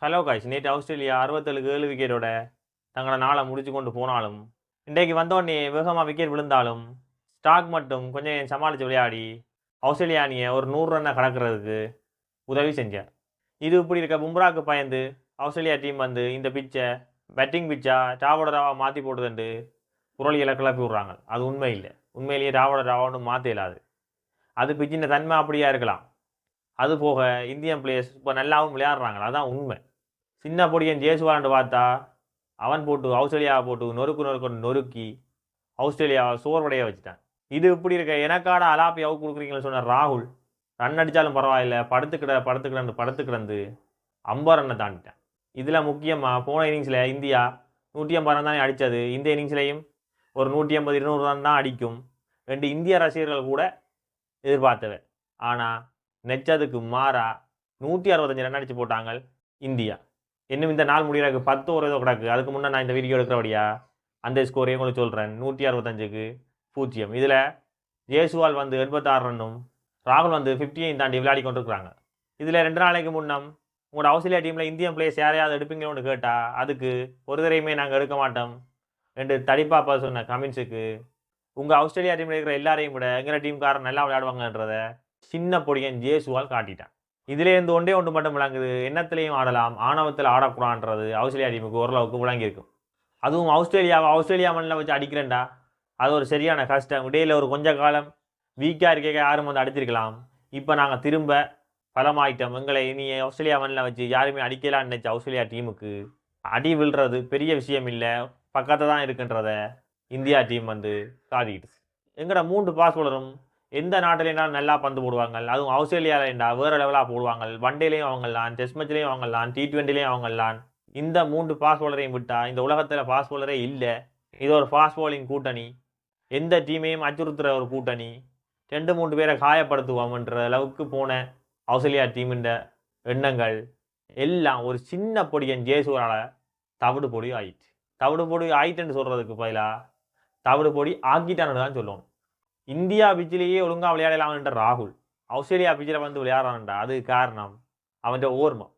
Hello guys, நேற்று Australia 67 விக்கெட்டோட தங்களோட நாளை முடிச்சு கொண்டு போனாலும், இன்றைக்கு வந்தோடனே வேகமாக விக்கெட் விழுந்தாலும், ஸ்டாக் மட்டும் கொஞ்சம் சமாளித்து விளையாடி ஆஸ்திரேலியா அணியை ஒரு 100 ரன்னை கடக்கிறதுக்கு உதவி செஞ்சார். இது இப்படி இருக்க பும்ராக்கு பயந்து ஆஸ்திரேலியா டீம் வந்து இந்த பிச்சை பேட்டிங் பிச்சா ராவோட ராவா மாற்றி போடுதுண்டு புரளிகளை கிளப்பி விட்றாங்க. அது உண்மை இல்லை. உண்மையிலேயே ராவோட ராவான்னு மாற்ற இயலாது. அது பிச்சின் தன்மை அப்படியா இருக்கலாம். அது போக இந்தியன் பிளேயர்ஸ் இப்போ நல்லாவும் விளையாடுறாங்க. அதான் உண்மை. சின்ன பொடியன் ஜேசுவால்னு பார்த்தா அவன் போட்டு ஆஸ்திரேலியாவை போட்டு நொறுக்கி ஆஸ்திரேலியாவை சோர்வடைய வச்சுட்டான். இது இப்படி இருக்க எனக்காட அலாப்பி அவுட் கொடுக்குறீங்கன்னு சொன்ன ராகுல் ரன் அடித்தாலும் பரவாயில்ல, படுத்து கிடந்து 50 ரன்னை தாண்டிட்டான். இதில் முக்கியமாக போன இன்னிங்ஸில் இந்தியா 150 ரன் தானே அடித்தது. இந்த இன்னிங்ஸ்லையும் ஒரு 150-200 ரன் தான் அடிக்கும் 2 இந்திய ரசிகர்கள் கூட எதிர்பார்த்தவை. ஆனால் நெச்சதுக்கு மாறா 165 ரன் அடித்து போட்டாங்க இந்தியா. இன்னும் இந்த நாள் முடிகிறதுக்கு 10 ஓவர் ஏதோ கிடக்கு. அதுக்கு முன்னே நான் இந்த வீடியோ எடுக்கிறபடியா அந்த ஸ்கோரையும் உங்களுக்கு சொல்கிறேன். 165க்கு 0. இதில் ஜேசுவால் வந்து 86 ரன்னும் ராகுல் வந்து 50 தாண்டி விளையாடி கொண்டிருக்கிறாங்க. இதில் 2 நாளைக்கு முன்னம் உங்களோட ஆஸ்திரேலியா டீமில் இந்தியன் பிளேயர்ஸ் யாரையாவது எடுப்பீங்களோன்னு கேட்டால் அதுக்கு ஒரு தரையுமே நாங்கள் எடுக்க மாட்டோம் 2 தடிப்பாப்பா சொன்ன கமெண்ட்ஸுக்கு உங்கள் ஆஸ்திரேலியா டீமில் இருக்கிற எல்லாரையும் விட எங்கள் டீம்காரன் நல்லா விளையாடுவாங்கன்றதை சின்ன பொடியன் ஜேசுவால் காட்டிட்டான். இதிலேருந்து ஒன்றே மட்டும் விளங்குது, எண்ணத்திலையும் ஆடலாம், ஆணவத்தில் ஆடக்கூடாதுன்றது ஆஸ்திரேலியா டீமுக்கு ஓரளவுக்கு விளங்கியிருக்கும். அதுவும் ஆஸ்திரேலியா மண்ணில் வச்சு அடிக்கிறேன்டா, அது ஒரு சரியான கஷ்டம். இடையில் ஒரு கொஞ்ச காலம் வீக்காக இருக்க யாரும் வந்து அடிச்சிருக்கலாம். இப்போ நாங்கள் திரும்ப பலமாயிட்டோம். எங்களை இனி ஆஸ்திரேலியா மண்ணில் வச்சு யாருமே அடிக்கலான்னு நினச்ச ஆஸ்திரேலியா டீமுக்கு அடி விழுறது பெரிய விஷயம் இல்லை, பக்கத்தில் தான் இருக்குன்றத இந்தியா டீம் வந்து காட்டிக்கிட்டு. எங்களோட 3 பாஸ் பவுலரும் எந்த நாட்டிலேயும் நல்லா பந்து போடுவாங்க. அதுவும் ஆஸ்திரேலியாவிலேண்டா வேறு லெவலாக போடுவாங்க. ஒன்டேலையும் அவங்களான், டெஸ்ட் மேட்ச்லேயும் அவங்களான், T20லையும் அவங்களான். இந்த 3 ஃபாஸ்ட் பவுலரையும் விட்டால் இந்த உலகத்தில் ஃபாஸ்ட் பவுலரே இல்லை. இது ஒரு ஃபாஸ்ட் பவுலிங் கூட்டணி, எந்த டீமையும் அச்சுறுத்துகிற ஒரு கூட்டணி. 2-3 பேரை காயப்படுத்துவோம்ன்ற அளவுக்கு போன ஆஸ்திரேலியா டீமின் எண்ணங்கள் எல்லாம் ஒரு சின்ன பொடியன் ஜேசுவரால் தவிடு பொடி ஆயிடுச்சு. தவிடு பொடி ஆயிட்டுன்னு சொல்கிறதுக்கு பதிலாக தவிடு பொடி ஆக்கிட்டான்னு தான் சொல்லணும். இந்தியா பிச்சிலேயே ஒழுங்காக விளையாடலாம்ன்ற ராகுல் ஆஸ்திரேலியா பிச்சில் வந்து விளையாடுறான்டா. அது காரணம் அவன் ஓர்மம்.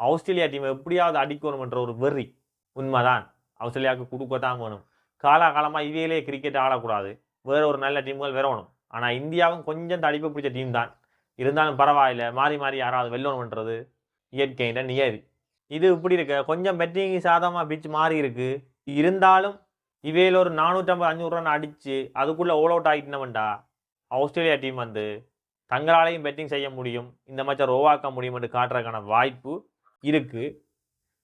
ஆஸ்திரேலியா டீமை எப்படியாவது அடிக்கணும்ன்ற ஒரு வெறி. உண்மைதான், ஆஸ்திரேலியாவுக்கு கொடுக்கத்தான் வேணும். காலகாலமாக இவையிலே கிரிக்கெட் ஆடக்கூடாது, வேறு ஒரு நல்ல டீம்கள் வரணும். ஆனால் இந்தியாவும் கொஞ்சம் தடிப்பு பிடிச்ச டீம் தான். இருந்தாலும் பரவாயில்லை, மாறி மாறி யாராவது வெல்லணும்ன்றது இயற்கையிட நியதி. இது இப்படி இருக்க கொஞ்சம் பெட்டிங் சாதமாக பிச் மாறி இருக்கு. இருந்தாலும் இவையில் ஒரு 450-500 ரன் அடித்து அதுக்குள்ளே ஓல் அவுட் ஆகிட்டனவன்டா ஆஸ்திரேலியா டீம் வந்து தங்களாலையும் பெட்டிங் செய்ய முடியும், இந்த மேட்சை ரோவாக்க முடியும் என்று காட்டுறதுக்கான வாய்ப்பு இருக்குது.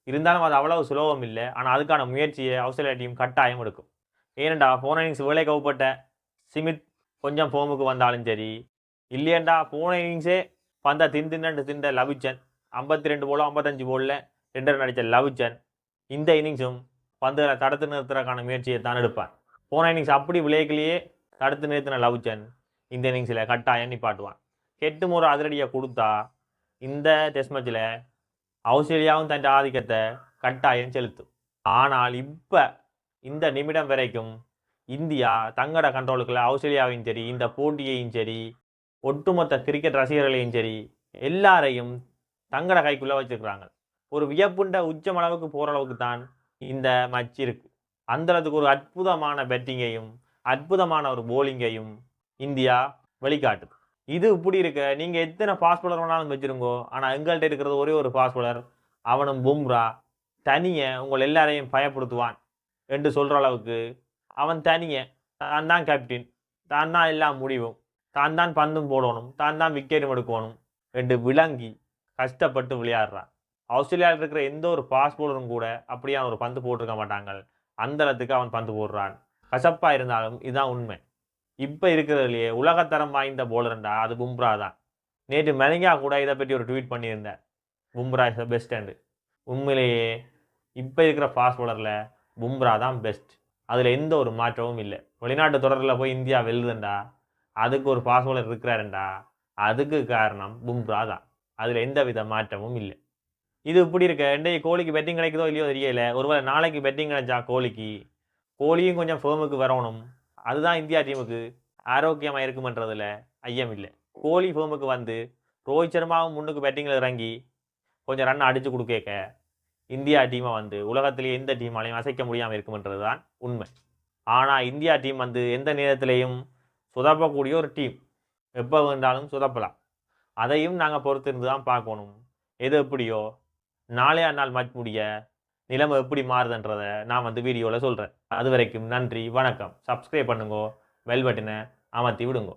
இருந்தாலும் அது அவ்வளவு சுலபம் இல்லை. ஆனால் அதுக்கான முயற்சியை ஆஸ்திரேலியா டீம் கட்டாயம் எடுக்கும். ஏனெண்டா போன இன்னிங்ஸ் வேலை கவுப்பட்ட ஸ்மித் கொஞ்சம் ஃபோமுக்கு வந்தாலும் சரி, இல்லையண்டா போன இன்னிங்ஸே பந்த திண்ட லவிச்சன் 52 போலோ 55 போலில் 2 ரன் அடித்த லவிச்சன் இந்த இன்னிங்ஸும் பந்துகளை தடுத்து நிறுத்துறதுக்கான முயற்சியை தான் எடுப்பான். போன இன்னிங்ஸ் அப்படி விளையாடலையே தடுத்து நிறுத்தின லவிச்சன் இந்த இன்னிங்ஸில் கட்டாயம் நிப்பாட்டுவான். கெட்டும் ஒரு அதிரடியை கொடுத்தா இந்த டெஸ்ட் மேட்சில் ஆஸ்திரேலியாவும் தன் ஆதிக்கத்தை கட்டாயம் செலுத்தும். ஆனால் இப்போ இந்த நிமிடம் வரைக்கும் இந்தியா தங்கட கண்ட்ரோலுக்குள்ள ஆஸ்திரேலியாவையும் சரி, இந்த போட்டியையும் சரி, ஒட்டுமொத்த கிரிக்கெட் ரசிகர்களையும் சரி, எல்லாரையும் தங்கட கைக்குள்ளே வச்சுருக்கிறாங்க. ஒரு வியப்புண்ட உச்சம் அளவுக்கு போகிற அளவுக்கு தான் இந்த மேட்ச் இருக்கு. அந்தளவுக்கு ஒரு அற்புதமான பேட்டிங்கையும் அற்புதமான ஒரு போலிங்கையும் இந்தியா வெளிக்காட்டுது. இது இப்படி இருக்க நீங்கள் எத்தனை ஃபாஸ்ட் பவுலர் வேணாலும் வச்சுருங்கோ, ஆனால் எங்கள்கிட்ட இருக்கிறது ஒரே ஒரு ஃபாஸ்ட் பவுலர், அவனும் பும்ரா. தனியை உங்கள் எல்லாரையும் பயப்படுத்துவான் என்று சொல்கிற அளவுக்கு அவன் தனியை தான் தான் கேப்டன், தான் தான் எல்லாம் முடிவும், தான் தான் பந்தும் போடணும், தான் தான் விக்கெட்டும் எடுக்கணும் என்று விளங்கி கஷ்டப்பட்டு விளையாடுறான். ஆஸ்திரேலியாவில் இருக்கிற எந்த ஒரு ஃபாஸ்ட் பவுலரும் கூட அப்படியான ஒரு பந்து போட்டிருக்க மாட்டாங்க. அந்த இடத்துக்கு அவன் பந்து போடுறான். கசப்பாக இருந்தாலும் இதுதான் உண்மை. இப்போ இருக்கிறதுலையே உலகத்தரம் வாய்ந்த போலர்ண்டா அது பும்ரா தான். நேற்று மெலிங்கா கூட இதை பற்றி ஒரு ட்வீட் பண்ணியிருந்தேன், பும்ரா இஸ் த பெஸ்ட். உண்மையிலேயே இப்போ இருக்கிற ஃபாஸ்ட் பவுலரில் பும்ரா தான் பெஸ்ட். அதில் எந்த ஒரு மாற்றமும் இல்லை. வெளிநாட்டு தொடரில் போய் இந்தியா வெல்லுதுண்டா அதுக்கு ஒரு ஃபாஸ்ட் பவுலர் இருக்கிறாருண்டா, அதுக்கு காரணம் பும்ரா தான். அதில் எந்த வித மாற்றமும் இல்லை. இது இப்படி இருக்க இன்றைக்கு கோலிக்கு பெட்டிங் கிடைக்குதோ இல்லையோ தெரியல. ஒருவேளை நாளைக்கு பெட்டிங் கிடைச்சா கோலியும் கொஞ்சம் ஃபேமுக்கு வரணும். அதுதான் இந்தியா டீமுக்கு ஆரோக்கியமாக இருக்குமன்றதில் ஐயம் இல்லை. கோலி ஃபேமுக்கு வந்து ரோஹித் சர்மாவும் முன்னுக்கு பேட்டிங்கில் இறங்கி கொஞ்சம் ரன் அடித்து கொடுக்க இந்தியா டீமை வந்து உலகத்திலேயே எந்த டீமாலையும் அசைக்க முடியாமல் இருக்கும்ன்றது தான் உண்மை. ஆனால் இந்தியா டீம் வந்து எந்த நேரத்திலையும் சொதப்பக்கூடிய ஒரு டீம். எப்போ வேண்டாலும் சொதப்பலாம். அதையும் நாங்கள் பொறுத்திருந்து தான் பார்க்கணும். எது எப்படியோ நாளையா நாள் மேட்ச் முடிய நிலைமை எப்படி மாறுதுன்றதை நான் வந்து வீடியோவில் சொல்கிறேன். அது வரைக்கும் நன்றி, வணக்கம். சப்ஸ்கிரைப் பண்ணுங்க, பெல் பட்டனை அமர்த்தி விடுங்க.